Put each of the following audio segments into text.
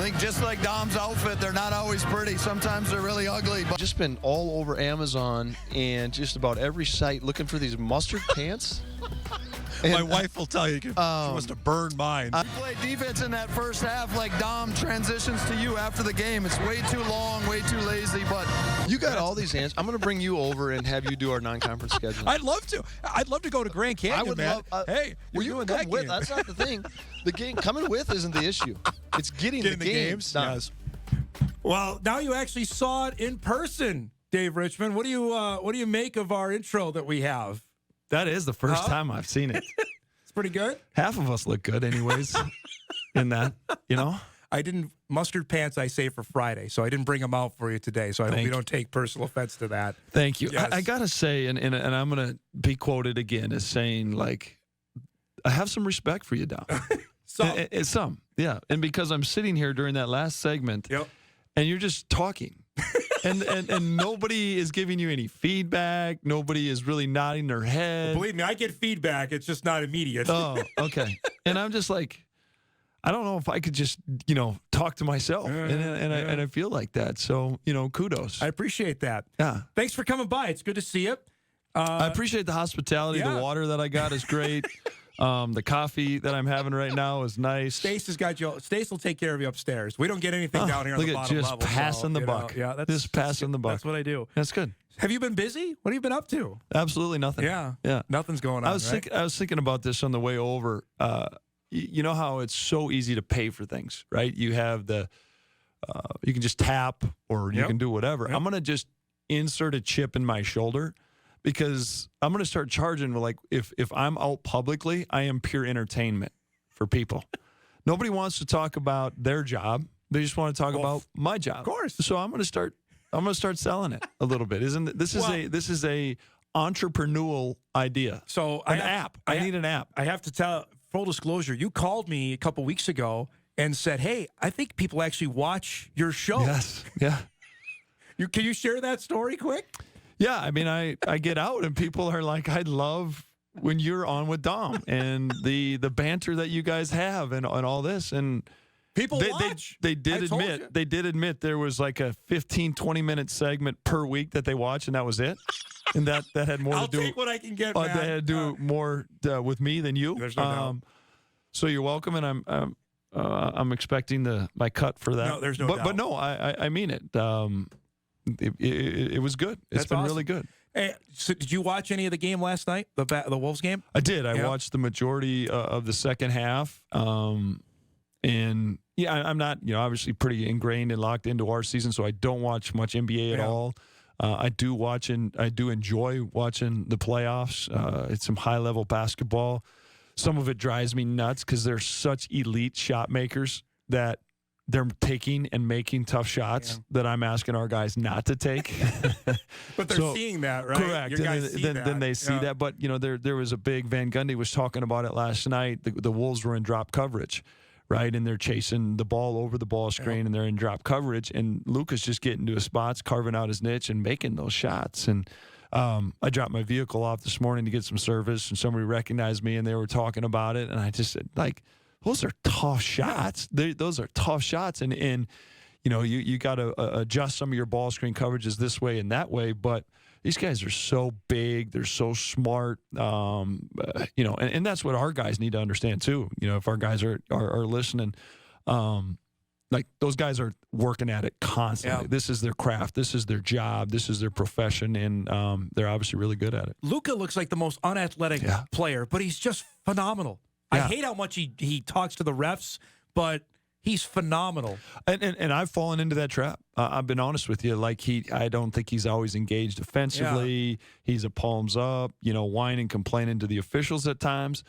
think just like Dom's outfit, they're not always pretty. Sometimes they're really ugly. But Just been all over Amazon and just about every site looking for these mustard pants. My wife will tell you she wants to burn mine. you play defense in that first half like Dom transitions to you after the game. It's way too long, way too lazy, but You got all these hands. I'm going to bring you over and have you do our non-conference schedule. I'd love to. I'd love to go to Grand Canyon, I would man. love. Hey, well, you're you doing can that come with. game. That's not the thing. The game coming with isn't the issue. It's getting Getting the the games done. Yes. Well, now you actually saw it in person, Dave Richman. What do you make of our intro that we have? That is the first time I've seen it. It's pretty good. Half of us look good anyways in that, you know? I didn't mustard pants. I say for Friday, so I didn't bring them out for you today. So I hope you don't take personal offense to that. Thank you. Yes. I got to say, and I'm going to be quoted again as saying, like, I have some respect for you, Dom. Some, yeah. And because I'm sitting here during that last segment, Yep. and you're just talking. and nobody is giving you any feedback. Nobody is really nodding their head. Believe me, I get feedback. It's just not immediate. Oh, okay. And I'm just like, I don't know if I could just, talk to myself. And I feel like that. So, kudos. I appreciate that. Yeah. Thanks for coming by. It's good to see you. I appreciate the hospitality. Yeah. The water that I got is great. The coffee that I'm having right now is nice. Stace has got you. Stace will take care of you upstairs. We don't get anything down here on Look the at bottom just level. passing the buck. Yeah, that's Just passing the buck. That's what I do. That's good. Have you been busy? What have you been up to? Absolutely nothing. Yeah. Nothing's going on. I was thinking about this on the way over. You know how it's so easy to pay for things, right? You have you can just tap or you can do whatever. Yep. I'm going to just insert a chip in my shoulder because I'm going to start charging. Like if I'm out publicly, I am pure entertainment for people. Nobody wants to talk about their job. They just want to talk about my job. Of course. So I'm going to start selling it a little bit. This is a entrepreneurial idea. So An app. I need an app. I have to tell, full disclosure, you called me a couple weeks ago and said, hey, I think people actually watch your show. Yes. Yeah. Can you share that story quick? Yeah. I mean, I get out and people are like, I love when you're on with Dom and the banter that you guys have and all this. And People watch. They did admit there was like a 15, 20-minute segment per week that they watch, and that was it. And that had more I'll to do. take what I can get. That had to do more with me than you. There's no doubt. So you're welcome, and I'm expecting my cut for that. No, there's no doubt. But no, I mean it. It was good. It's That's been awesome. really good. Hey, so did you watch any of the game last night? The Wolves game? I did. I Yeah. watched the majority of the second half. And yeah, I'm not, obviously pretty ingrained and locked into our season, so I don't watch much NBA at all. I do watch and I do enjoy watching the playoffs. It's some high level basketball. Some of it drives me nuts because they're such elite shot makers that they're taking and making tough shots that I'm asking our guys not to take. But they're seeing that, right? Correct. Your guys see that. Then they see that. But, there was a big, Van Gundy was talking about it last night. The Wolves were in drop coverage, right? And they're chasing the ball over the ball screen and they're in drop coverage. And Luka's just getting to his spots, carving out his niche and making those shots. And I dropped my vehicle off this morning to get some service and somebody recognized me and they were talking about it. And I just said, those are tough shots. Those are tough shots. And you got to adjust some of your ball screen coverages this way and that way. But these guys are so big. They're so smart. And that's what our guys need to understand too. If our guys are listening, those guys are working at it constantly. Yeah. This is their craft. This is their job. This is their profession. And they're obviously really good at it. Luka looks like the most unathletic player, but he's just phenomenal. I hate how much he talks to the refs, but he's phenomenal. And I've fallen into that trap. I've been honest with you. I don't think he's always engaged offensively. Yeah. He's a palms up, whining, complaining to the officials at times.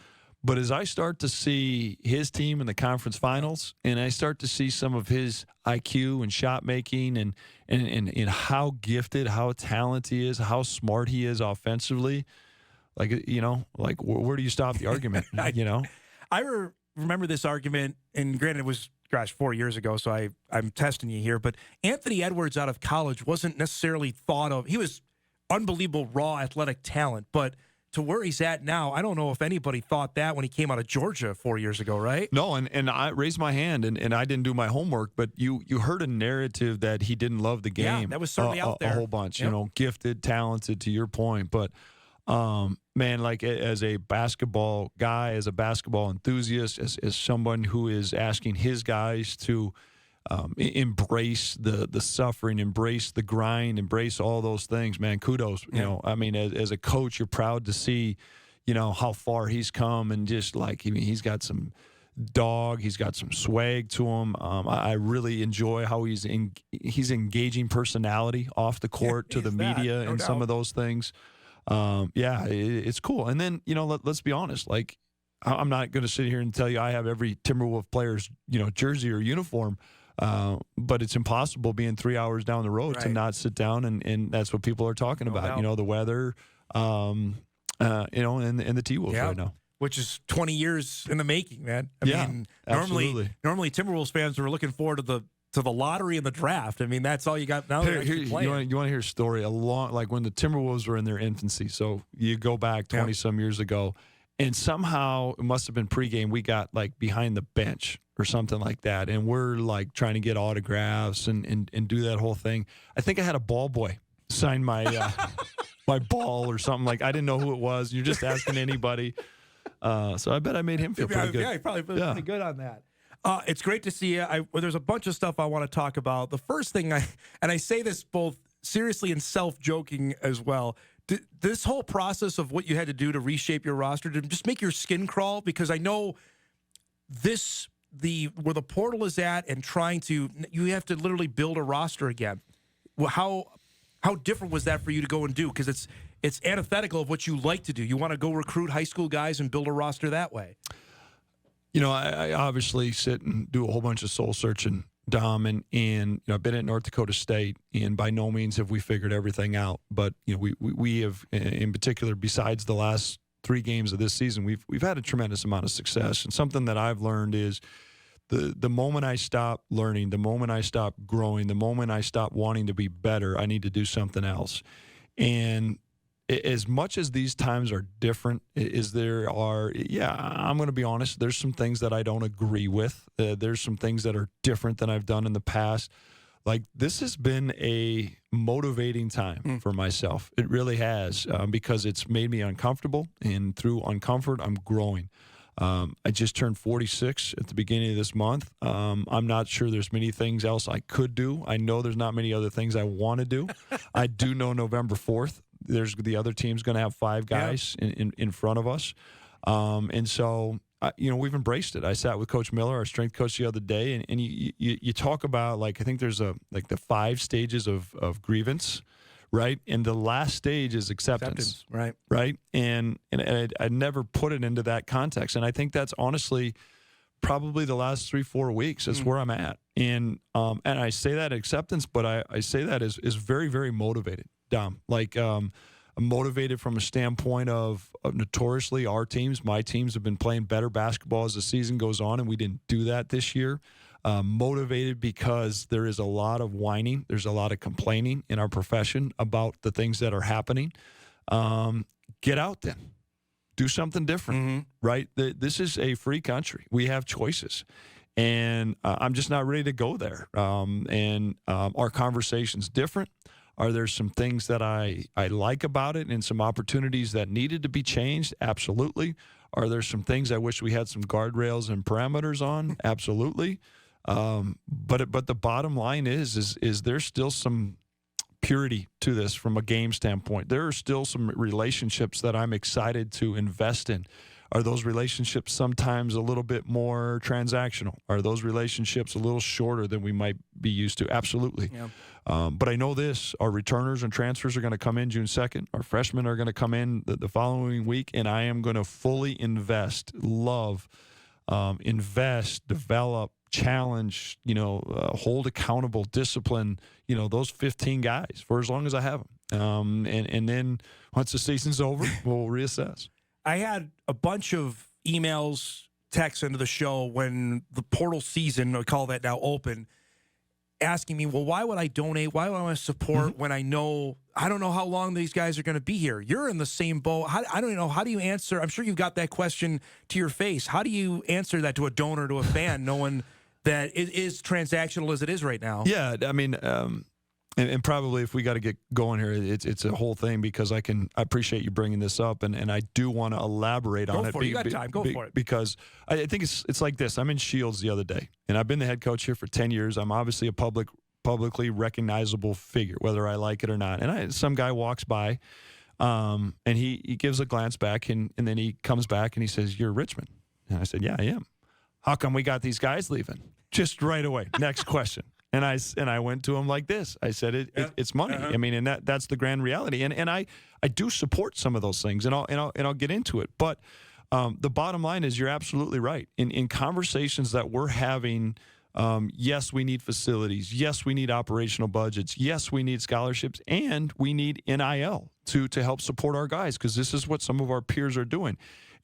But as I start to see his team in the conference finals, and I start to see some of his IQ and shot making, and how gifted, how talented he is, how smart he is offensively. Where do you stop the argument? I remember this argument, and granted, it was, 4 years ago, so I'm testing you here, but Anthony Edwards out of college wasn't necessarily thought of. He was unbelievable raw athletic talent, but to where he's at now, I don't know if anybody thought that when he came out of Georgia 4 years ago, right? No, and I raised my hand, and I didn't do my homework, but you heard a narrative that he didn't love the game. Yeah, that was certainly out there. A whole bunch, Yep. Gifted, talented, to your point. But, man, like as a basketball guy, as a basketball enthusiast, as someone who is asking his guys to embrace the suffering, embrace the grind, embrace all those things, man, kudos. Yeah. I mean, as a coach, you're proud to see, how far he's come, and just like, he's got some dog, he's got some swag to him. I really enjoy how he's engaging personality off the court to the media and some of those things. It's cool. And then, let's be honest, like, I'm not going to sit here and tell you I have every Timberwolf player's, jersey or uniform. But it's impossible being 3 hours down the road to not sit down, and that's what people are talking about. doubt. The weather, and the T-Wolves right now. Which is 20 years in the making, man. I mean, absolutely. normally Timberwolves fans are looking forward to the lottery and the draft. I mean, that's all you got now. Here, you want to hear a story? Like when the Timberwolves were in their infancy. So you go back 20 some years ago, and somehow it must have been pregame. We got like behind the bench or something like that, and we're like trying to get autographs and do that whole thing. I think I had a ball boy sign my my ball or something. Like, I didn't know who it was. You're just asking anybody. So I bet I made him feel pretty good. Yeah, he probably feels pretty good on that. It's great to see you. There's a bunch of stuff I want to talk about. The first thing I say this both seriously and self-joking as well. This whole process of what you had to do to reshape your roster, to just make your skin crawl, because I know where the portal is at, and you have to literally build a roster again. Well, how different was that for you to go and do? Because it's antithetical of what you like to do. You want to go recruit high school guys and build a roster that way. I obviously sit and do a whole bunch of soul searching, Dom, and I've been at North Dakota State, and by no means have we figured everything out. But we have, in particular, besides the last 3 games of this season, we've had a tremendous amount of success. And something that I've learned is the moment I stop learning, the moment I stop growing, the moment I stop wanting to be better, I need to do something else. And as much as these times are different, I'm going to be honest, there's some things that I don't agree with. There's some things that are different than I've done in the past. Like, this has been a motivating time for myself. It really has, because it's made me uncomfortable, and through uncomfort, I'm growing. I just turned 46 at the beginning of this month. I'm not sure there's many things else I could do. I know there's not many other things I want to do. I do know November 4th, the other team's going to have 5 guys in front of us. And so, we've embraced it. I sat with Coach Miller, our strength coach, the other day, and you talk about, like, I think there's the 5 stages of grievance, right? And the last stage is acceptance. Right? And I never put it into that context. And I think that's honestly probably the last 3-4 weeks. That's where I'm at. And I say that acceptance, but I say that is very, very motivated, Dom. Like, I'm motivated from a standpoint of notoriously my teams have been playing better basketball as the season goes on, and we didn't do that this year. Motivated because there is a lot of whining. There's a lot of complaining in our profession about the things that are happening. Get out then. Do something different, right? This is a free country. We have choices. And I'm just not ready to go there. Our conversation's different. Are there some things that I like about it and some opportunities that needed to be changed? Absolutely. Are there some things I wish we had some guardrails and parameters on? Absolutely. But the bottom line is there's still some purity to this from a game standpoint. There are still some relationships that I'm excited to invest in. Are those relationships sometimes a little bit more transactional? Are those relationships a little shorter than we might be used to? Absolutely. Yeah. But I know this, our returners and transfers are going to come in June 2nd. Our freshmen are going to come in the following week, and I am going to fully invest, develop, challenge, hold accountable, discipline, those 15 guys for as long as I have them. And then once the season's over, we'll reassess. I had a bunch of emails, texts into the show when the portal season, we call that now, open. asking me, well, why would I donate? Why would I want to support when I don't know how long these guys are going to be here? You're in the same boat. I don't know. How do you answer? I'm sure you've got that question to your face. How do you answer that to a donor, to a fan, knowing that it is transactional as it is right now? Yeah, I mean, and probably if we got to get going here, it's a whole thing because I appreciate you bringing this up, and I do want to elaborate on it. Go for it. You got time. Go for it. Because I think it's like this. I'm in Shields the other day, and I've been the head coach here for 10 years. I'm obviously a publicly recognizable figure, whether I like it or not. And some guy walks by, and he gives a glance back, and then he comes back and he says, "You're Richman." And I said, "Yeah, I am." "How come we got these guys leaving?" Just right away. Next question. And I went to him like this. I said, it's money. I mean, and that's the grand reality. And I do support some of those things, and I'll get into it. But the bottom line is, you're absolutely right. In conversations that we're having, yes, we need facilities. Yes, we need operational budgets. Yes, we need scholarships, and we need NIL to help support our guys, because this is what some of our peers are doing.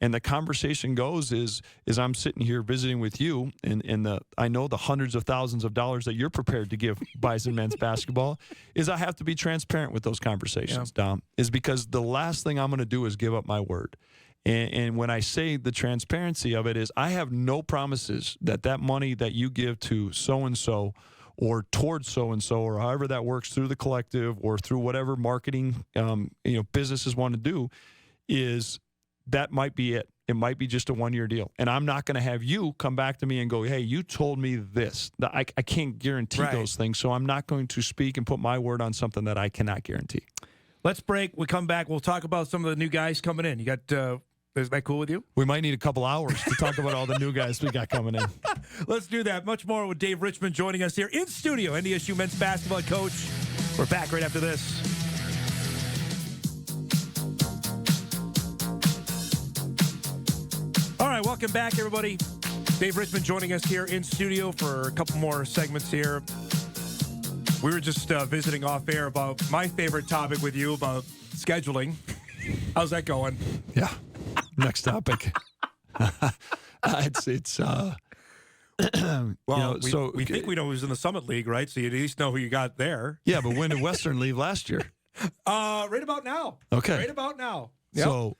And the conversation goes is I'm sitting here visiting with you, and I know the hundreds of thousands of dollars that you're prepared to give Bison men's basketball, is I have to be transparent with those conversations, Dom, is because the last thing I'm going to do is give up my word. And when I say the transparency of it is, I have no promises that money that you give to so-and-so or towards so-and-so, or however that works through the collective or through whatever marketing businesses want to do, is that might be it. It might be just a one-year deal. And I'm not going to have you come back to me and go, hey, you told me this. I can't guarantee those things, so I'm not going to speak and put my word on something that I cannot guarantee. Let's break. We come back. We'll talk about some of the new guys coming in. You got is that cool with you? We might need a couple hours to talk about all the new guys we got coming in. Let's do that. Much more with Dave Richman joining us here in studio. NDSU men's basketball coach. We're back right after this. All right, welcome back, everybody. Dave Richman joining us here in studio for a couple more segments here. We were just visiting off air about my favorite topic with you, about scheduling. How's that going? Yeah. Next topic. We think we know who's in the Summit League, right? So you at least know who you got there. Yeah, but when did Western leave last year? Right about now. Okay. Right about now. Yep. So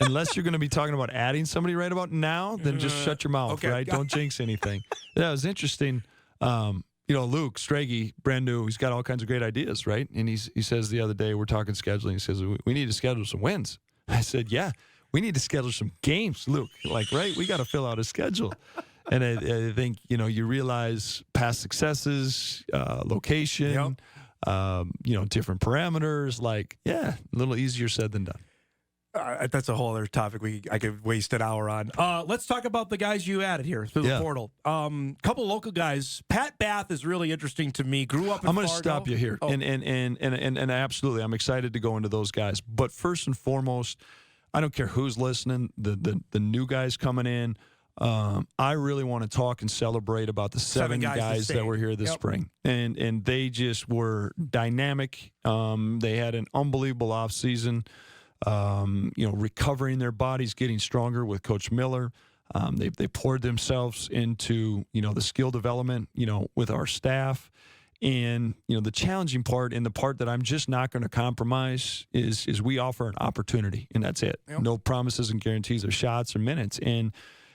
unless you're going to be talking about adding somebody right about now, then just shut your mouth, right? Don't jinx anything. Yeah, it was interesting. Luke Strage, brand new, he's got all kinds of great ideas, right? And he says the other day, we're talking scheduling, he says, we need to schedule some wins. I said, yeah, we need to schedule some games, Luke. Like, right? We got to fill out a schedule. And I think, you realize past successes, location, different parameters, like, yeah, a little easier said than done. That's a whole other topic I could waste an hour on. Let's talk about the guys you added here through the portal. Couple local guys. Pat Bath is really interesting to me. Grew up in I'm going to Fargo. stop you here. And absolutely, I'm excited to go into those guys. But first and foremost, I don't care who's listening, the new guys coming in. I really want to talk and celebrate about the seven guys that were here this spring. And they just were dynamic. They had an unbelievable offseason. Recovering their bodies, getting stronger with Coach Miller. They poured themselves into, the skill development, with our staff. And, the challenging part and the part that I'm just not going to compromise is we offer an opportunity, and that's it. Yep. No promises and guarantees of shots or minutes. And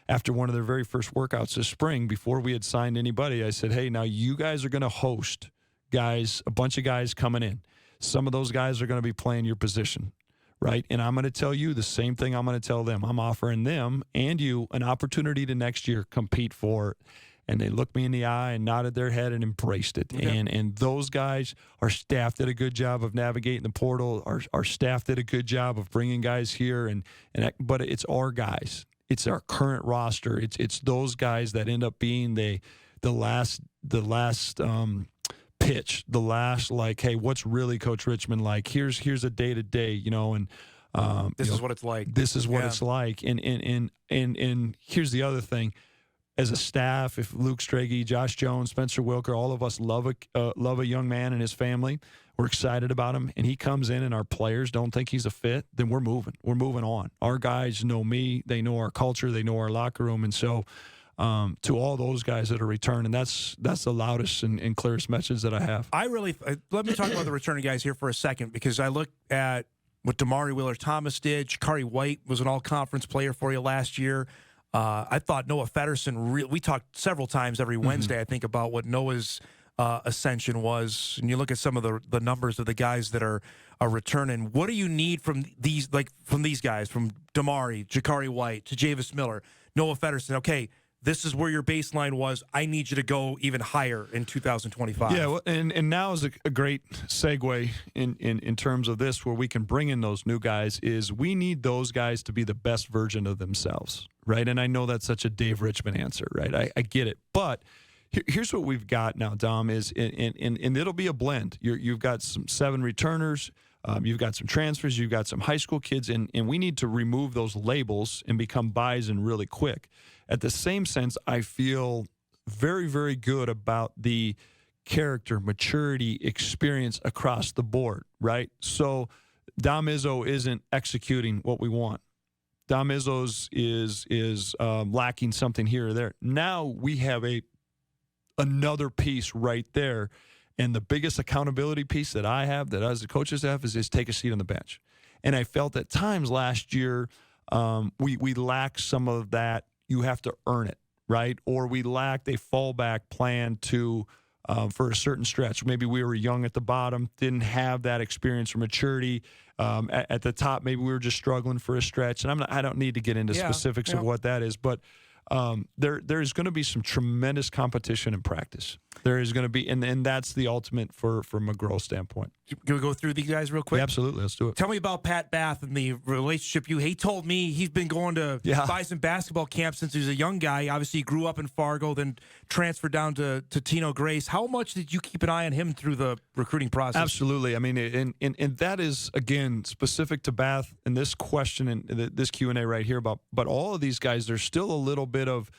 after one of their very first workouts this spring, before we had signed anybody, I said, hey, now you guys are going to host guys, a bunch of guys coming in. Some of those guys are going to be playing your position. Right. And I'm going to tell you the same thing I'm going to tell them. I'm offering them and you an opportunity to next year compete for it. And they looked me in the eye and nodded their head and embraced it. Yeah. And those guys, our staff did a good job of navigating the portal. Our staff did a good job of bringing guys here. But it's our guys. It's our current roster. It's those guys that end up being the last pitch, the last, like, hey, what's really Coach Richman like? Here's a day-to-day, and this is what it's like. This is what it's like. And here's the other thing. As a staff, if Luke Strage, Josh Jones, Spencer Wilker, all of us love a young man and his family, we're excited about him, and he comes in and our players don't think he's a fit, then we're moving. We're moving on. Our guys know me. They know our culture. They know our locker room. And so to all those guys that are returned, and that's the loudest and clearest message that I have. Let me talk about the returning guys here for a second, because I look at what Damari Wheeler-Thomas did. Jakari White was an all-conference player for you last year. I thought Noah Feddersen, we talked several times every Wednesday, I think, about what Noah's ascension was. And you look at some of the numbers of the guys that are returning. What do you need from these guys, from Damari, Jakari White, to Javis Miller, Noah Feddersen? Okay, this is where your baseline was. I need you to go even higher in 2025. Yeah, well, and now is a great segue in terms of this, where we can bring in those new guys, is we need those guys to be the best version of themselves, right? And I know that's such a Dave Richman answer, right? I get it. But here's what we've got now, Dom, is, and it'll be a blend. You've got some 7 returners, you've got some transfers, you've got some high school kids, and we need to remove those labels and become Bison really quick. At the same sense, I feel very, very good about the character, maturity, experience across the board, right? So Dom Izzo isn't executing what we want. Dom Izzo's is lacking something here or there. Now we have another piece right there, and the biggest accountability piece that I have, that as the coaches have, is take a seat on the bench. And I felt at times last year we lacked some of that. You have to earn it, right? Or we lacked a fallback plan to for a certain stretch. Maybe we were young at the bottom, didn't have that experience or maturity. At the top, maybe we were just struggling for a stretch. And I don't need to get into specifics of what that is, but there is going to be some tremendous competition in practice. There is going to be, and that's the ultimate from a growth standpoint. Can we go through these guys real quick? Yeah, absolutely. Let's do it. Tell me about Pat Bath and the relationship he told me he's been going to Bison basketball camp since he was a young guy. Obviously, he grew up in Fargo, then transferred down to Tino Grace. How much did you keep an eye on him through the recruiting process? Absolutely. I mean, and that is, again, specific to Bath and this question and this Q&A right here but all of these guys, there's still a little bit of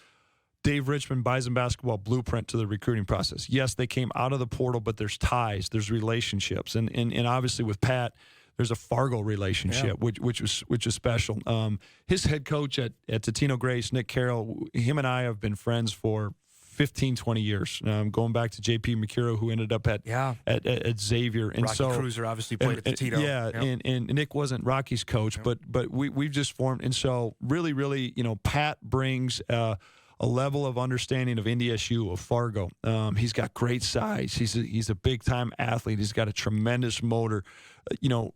Dave Richman, Bison basketball blueprint to the recruiting process. Yes, they came out of the portal, but there's ties, there's relationships, and obviously with Pat, there's a Fargo relationship, which is special. His head coach at Tino Grace, Nick Carroll, him and I have been friends for 15, 20 years, going back to J.P. McCuro, who ended up at Xavier. And Rocky Cruiser obviously played at Tino. And Nick wasn't Rocky's coach, but we've just formed. And so really, really, Pat brings a level of understanding of NDSU, of Fargo. He's got great size. He's a big-time athlete. He's got a tremendous motor.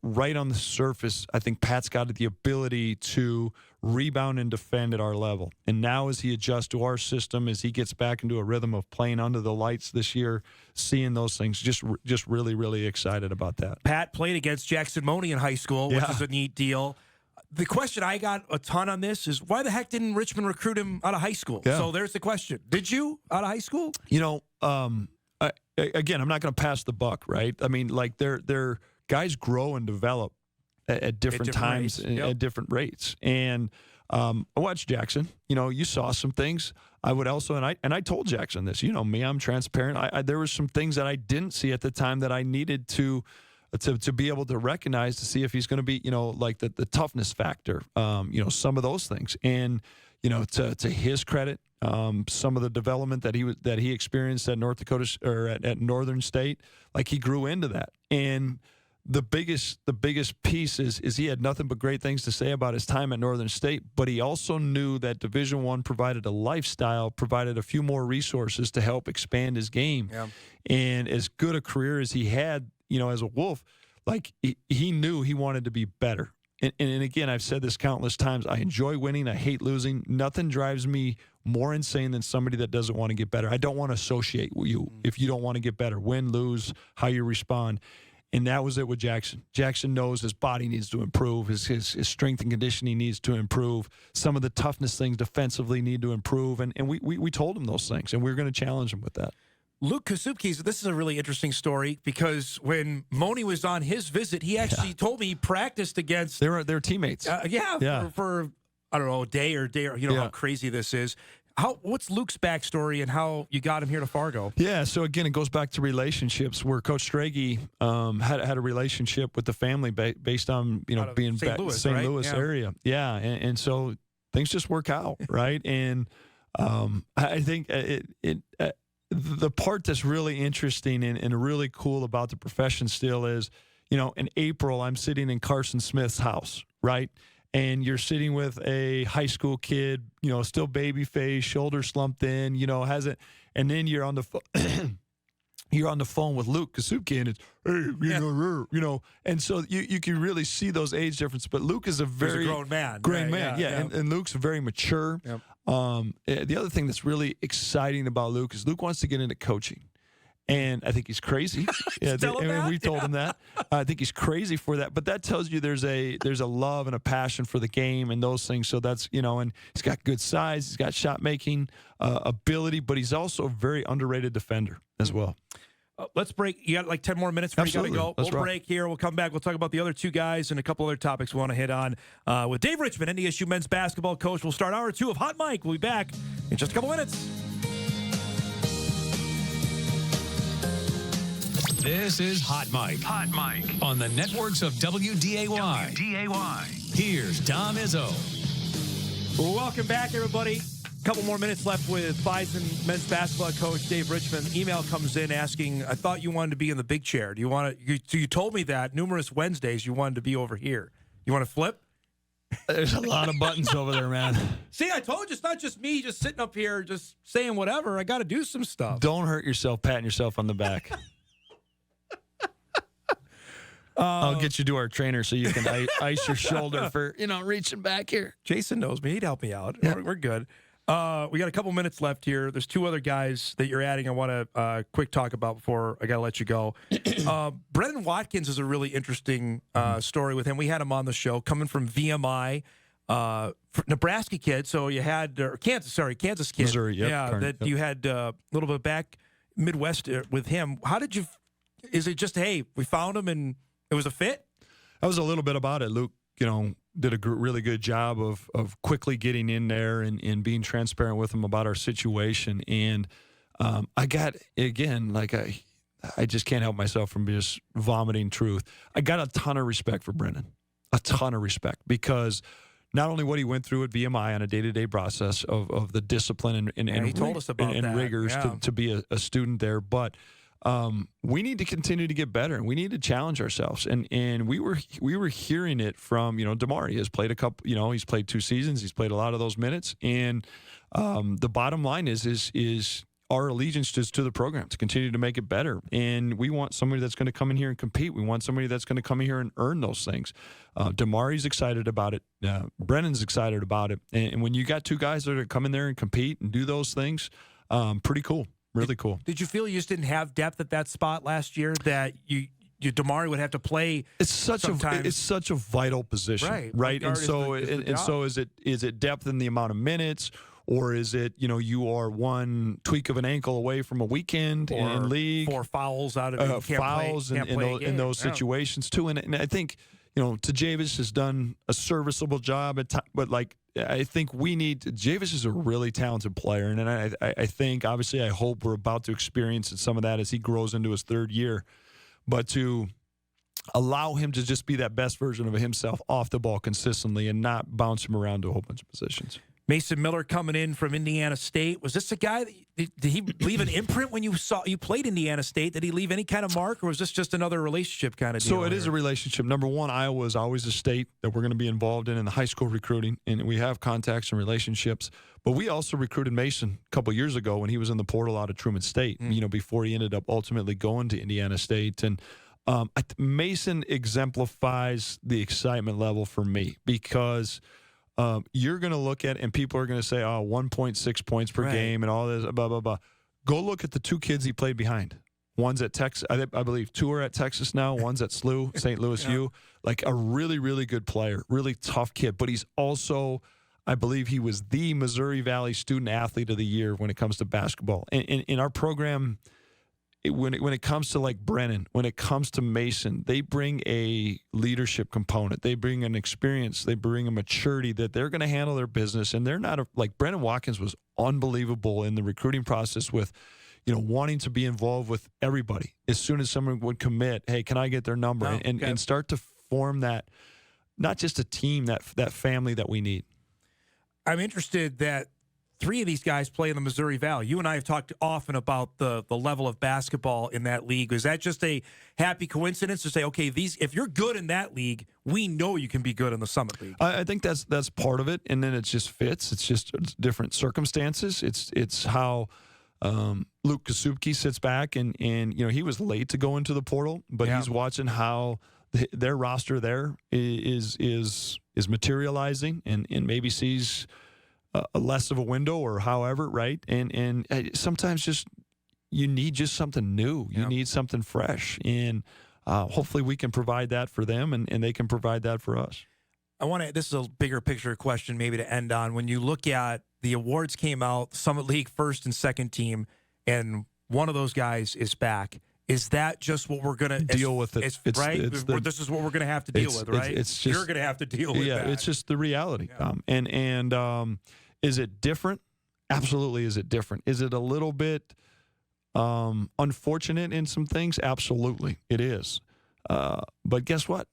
Right on the surface, I think Pat's got the ability to rebound and defend at our level. And now as he adjusts to our system, as he gets back into a rhythm of playing under the lights this year, seeing those things, just really, really excited about that. Pat played against Jackson Money in high school, which is a neat deal. The question I got a ton on this is, why the heck didn't Richmond recruit him out of high school? Yeah. So there's the question. Did you out of high school? Again, I'm not going to pass the buck, right? I mean, like they're guys grow and develop at different times at different rates. And I watched Jackson. You saw some things. I would also, and I told Jackson this. You know me, I'm transparent. There were some things that I didn't see at the time that I needed to be able to recognize, to see if he's going to be, like the toughness factor, some of those things. And, to his credit, some of the development that he experienced at North Dakota or at Northern State, like he grew into that. And the biggest piece is he had nothing but great things to say about his time at Northern State, but he also knew that Division I provided a lifestyle, provided a few more resources to help expand his game. Yeah. And as good a career as he had, as a Wolf, like he knew he wanted to be better. And again, I've said this countless times, I enjoy winning. I hate losing. Nothing drives me more insane than somebody that doesn't want to get better. I don't want to associate with you if you don't want to get better. Win, lose, how you respond. And that was it with Jackson. Jackson knows his body needs to improve. His strength and conditioning needs to improve. Some of the toughness things defensively need to improve. And we told him those things, and we were going to challenge him with that. Luke Kasubkis, this is a really interesting story, because when Moni was on his visit, he actually told me he practiced against... They were teammates. For I don't know, a day or how crazy this is. What's Luke's backstory and how you got him here to Fargo? Yeah, so again, it goes back to relationships, where Coach Strage had a relationship with the family based on being St. Louis area. Yeah, and so things just work out, right? And I think the part that's really interesting and really cool about the profession still is, in April, I'm sitting in Carson Smith's house, right? And you're sitting with a high school kid, still baby face, shoulder slumped in, hasn't, and then you're on the you're on the phone with Luke Kasubki, and it's, hey, and so you can really see those age differences. But Luke is a very He's a grown man. Grown Right, man, yeah. And Luke's very mature. Yep. The other thing that's really exciting about Luke is Luke wants to get into coaching. And I think he's crazy. We told him that. I think he's crazy for that. But that tells you there's a love and a passion for the game and those things. So that's, and he's got good size. He's got shot making ability, but he's also a very underrated defender as well. Let's break. You got like 10 more minutes before Absolutely. you got to go. Let's We'll rock. break here. We'll come back. We'll talk about the other two guys and a couple other topics we want to hit on with Dave Richman, NDSU men's basketball coach. We'll start hour 2 of Hot Mike. We'll be back in just a couple minutes. This is Hot Mike. Hot Mike. On the networks of WDAY. Here's Dom Izzo. Welcome back, everybody. A couple more minutes left with Bison men's basketball coach Dave Richman. Email comes in asking, I thought you wanted to be in the big chair. Do you want to? You told me that numerous Wednesdays you wanted to be over here. You want to flip? There's a lot of buttons over there, man. See, I told you it's not just me just sitting up here just saying whatever. I got to do some stuff. Don't hurt yourself patting yourself on the back. I'll get you to our trainer so you can ice your shoulder for, reaching back here. Jason knows me. He'd help me out. Yeah. We're good. We got a couple minutes left here. There's two other guys that you're adding I want to quick talk about before I got to let you go. Brendan Watkins is a really interesting story with him. We had him on the show coming from VMI, Nebraska kid. So you had Kansas kid. Missouri, yep, Yeah, current, you had a little bit back Midwest with him. How did you – is it just, hey, we found him and it was a fit? That was a little bit about it. Luke, did a really good job of quickly getting in there and being transparent with him about our situation. And I got, again, like I just can't help myself from just vomiting truth. I got a ton of respect for Brendan, a ton of respect, because not only what he went through at VMI on a day-to-day process of the discipline and he told us about that. rigors Yeah. to be a student there, but we need to continue to get better, and we need to challenge ourselves. And we were hearing it from Damari has played a couple. He's played 2 seasons. He's played a lot of those minutes. And the bottom line is our allegiance to the program to continue to make it better. And we want somebody that's going to come in here and compete. We want somebody that's going to come in here and earn those things. Damari's excited about it. Brennan's excited about it. And when you got 2 guys that are come in there and compete and do those things, pretty cool. Really cool. Did you feel you just didn't have depth at that spot last year that you Damari would have to play? It's such a vital position, right? And so is it depth in the amount of minutes, or is it you are one tweak of an ankle away from a weekend in league, 4 fouls out of it, fouls in those situations too? And I think Tajavis has done a serviceable job at but I think Javis is a really talented player, and I think, obviously, I hope we're about to experience some of that as he grows into his 3rd year. But to allow him to just be that best version of himself off the ball consistently and not bounce him around to a whole bunch of positions. Mason Miller coming in from Indiana State. Was this a guy did he leave an imprint when you played Indiana State? Did he leave any kind of mark, or was this just another relationship kind of deal? So it is a relationship. Number one, Iowa is always a state that we're going to be involved in the high school recruiting, and we have contacts and relationships. But we also recruited Mason a couple years ago when he was in the portal out of Truman State, before he ended up ultimately going to Indiana State. And Mason exemplifies the excitement level for me, because you're going to look at, and people are going to say, 1.6 points per game and all this, blah, blah, blah. Go look at the 2 kids he played behind. One's at Texas. I believe 2 are at Texas now. One's at SLU, St. Louis U. Like a really, really good player, really tough kid. But he's also, I believe he was the Missouri Valley Student Athlete of the Year when it comes to basketball. And in our program, when it comes to like Brennan, when it comes to Mason, they bring a leadership component. They bring an experience. They bring a maturity that they're going to handle their business. And they're not like Brendan Watkins was unbelievable in the recruiting process with, wanting to be involved with everybody. As soon as someone would commit, hey, can I get their number? And start to form that, not just a team, that family that we need. I'm interested that 3 of these guys play in the Missouri Valley. You and I have talked often about the level of basketball in that league. Is that just a happy coincidence to say, okay, if you're good in that league, we know you can be good in the Summit League? I think that's part of it, and then it just fits. It's just different circumstances. It's how Luke Kasubke sits back and he was late to go into the portal, but he's watching how their roster there is materializing and maybe sees a less of a window or however, right? And sometimes just you need just something new. You need something fresh, and hopefully we can provide that for them, and they can provide that for us. This is a bigger picture question maybe to end on. When you look at the awards came out, Summit League first and second team, and one of those guys is back. Is that just what we're going to deal with it? This is what we're going to have to deal with, right? It's just, you're going to have to deal with that. Yeah, it's just the reality. Yeah. Is it different? Absolutely. Is it different? Is it a little bit unfortunate in some things? Absolutely, it is. But guess what?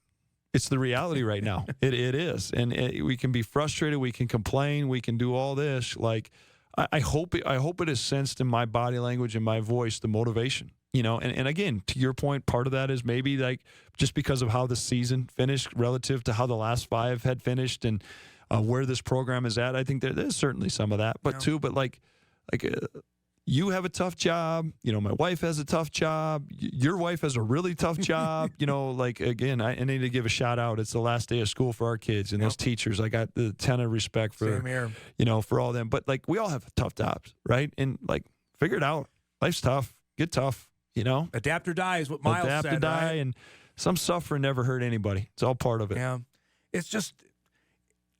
It's the reality right now. It is, and we can be frustrated. We can complain. We can do all this. Like I hope it is sensed in my body language and my voice, the motivation. And again, to your point, part of that is maybe like just because of how the season finished relative to how the last 5 had finished and where this program is at. I think there's certainly some of that, but you have a tough job. My wife has a tough job. Your wife has a really tough job. Again, I need to give a shout out. It's the last day of school for our kids and those teachers. I got the ton of respect for, for all them. But we all have tough jobs, right? And figure it out. Life's tough. Get tough. Adapt or die is what Miles said. Adapt or die, right? And some suffering never hurt anybody. It's all part of it. Yeah, it's just.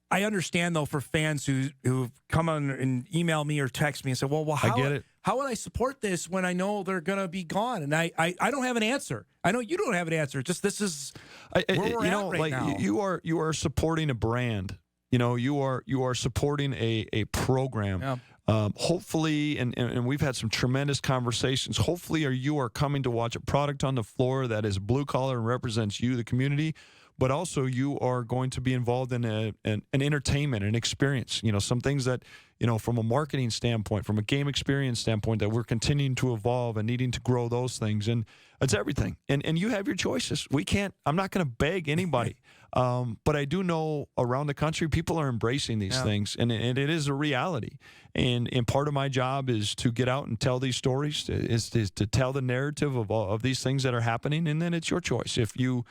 I understand though for fans who come on and email me or text me and say, "Well, how, I get it. How would I support this when I know they're going to be gone?" And I don't have an answer. I know you don't have an answer. Just this is where we're at right now. You are supporting a brand. You are supporting a program. Yeah. Hopefully, and we've had some tremendous conversations. Hopefully, you are coming to watch a product on the floor that is blue collar and represents you, the community, but also you are going to be involved in an entertainment, an experience. Some things that from a marketing standpoint, from a game experience standpoint, that we're continuing to evolve and needing to grow those things. And it's everything. And you have your choices. I'm not going to beg anybody. But I do know around the country, people are embracing these things, and it is a reality. And part of my job is to get out and tell these stories, is to tell the narrative of these things that are happening, and then it's your choice if you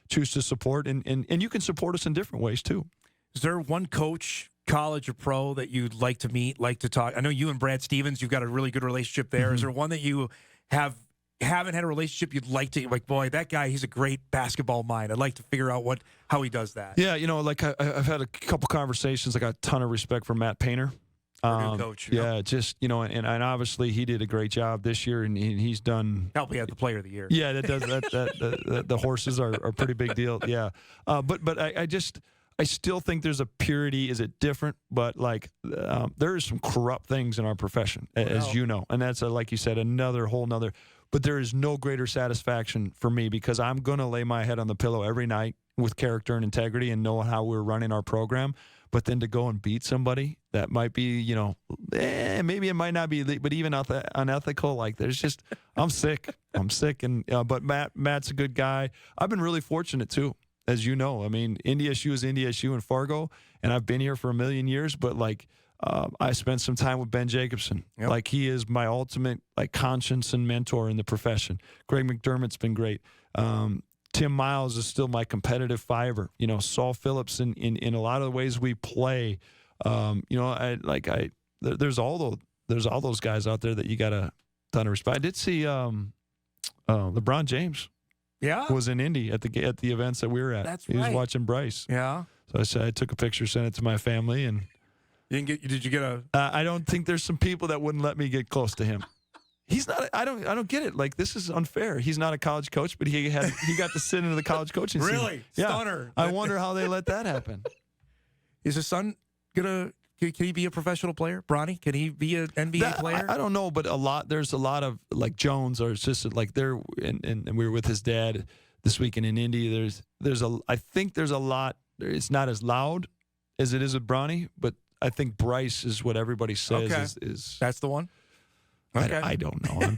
choose to support, and you can support us in different ways too. Is there one coach, college or pro, that you'd like to meet, like to talk? I know you and Brad Stevens, you've got a really good relationship there. Is there one that you haven't had a relationship you'd like to, boy, that guy, he's a great basketball mind. I'd like to figure out how he does that. Yeah, I've had a couple conversations. I got a ton of respect for Matt Painter. New coach. Yeah, just, and obviously he did a great job this year, and he's done. Helped me at the player of the year. Yeah, that does that. The horses are a pretty big deal. Yeah, but I still think there's a purity. Is it different? But there is some corrupt things in our profession, as you know, and that's like you said, whole nother. But there is no greater satisfaction for me because I'm going to lay my head on the pillow every night with character and integrity and know how we're running our program. But then to go and beat somebody that might be, maybe it might not be, but even unethical. There's just, I'm sick. And but Matt's a good guy. I've been really fortunate too, as you know. I mean, NDSU is NDSU in Fargo, and I've been here for a million years. But I spent some time with Ben Jacobson. Yep. He is my ultimate conscience and mentor in the profession. Greg McDermott's been great. Tim Miles is still my competitive fiver. Saul Phillips in a lot of the ways we play. There's all those guys out there that you got a ton of respect. I did see LeBron James. Yeah, was in Indy at the events that we were at. That's right. He was watching Bryce. Yeah. So I took a picture, sent it to my family, and. Did you get a? I don't think there's some people that wouldn't let me get close to him. He's not. I don't get it. This is unfair. He's not a college coach, but he got to sit into the college coaching. Really? Yeah. Stunner. I wonder how they let that happen. Is his son gonna? Can he be a professional player, Bronny? Can he be an NBA player? I don't know, but there's a lot of Jones or just they're and we were with his dad this weekend in Indy. I think there's a lot. It's not as loud as it is with Bronny, but I think Bryce is what everybody says Okay. is That's the one? Okay. I don't know.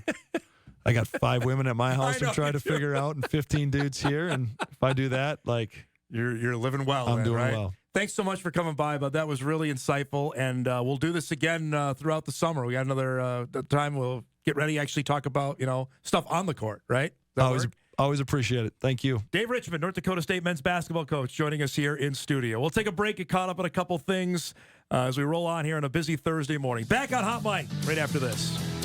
I got 5 women at my house know I'm trying to you do. figure out and 15 dudes here. And if I do that, like, You're living well. I'm then, doing right? well. Thanks so much for coming by, but that was really insightful, and we'll do this again throughout the summer. We got another time. We'll get ready, actually talk about stuff on the court, right? Always appreciate it. Thank you. Dave Richman, North Dakota State men's basketball coach, joining us here in studio. We'll take a break, get caught up on a couple things as we roll on here on a busy Thursday morning. Back on Hot Mic right after this.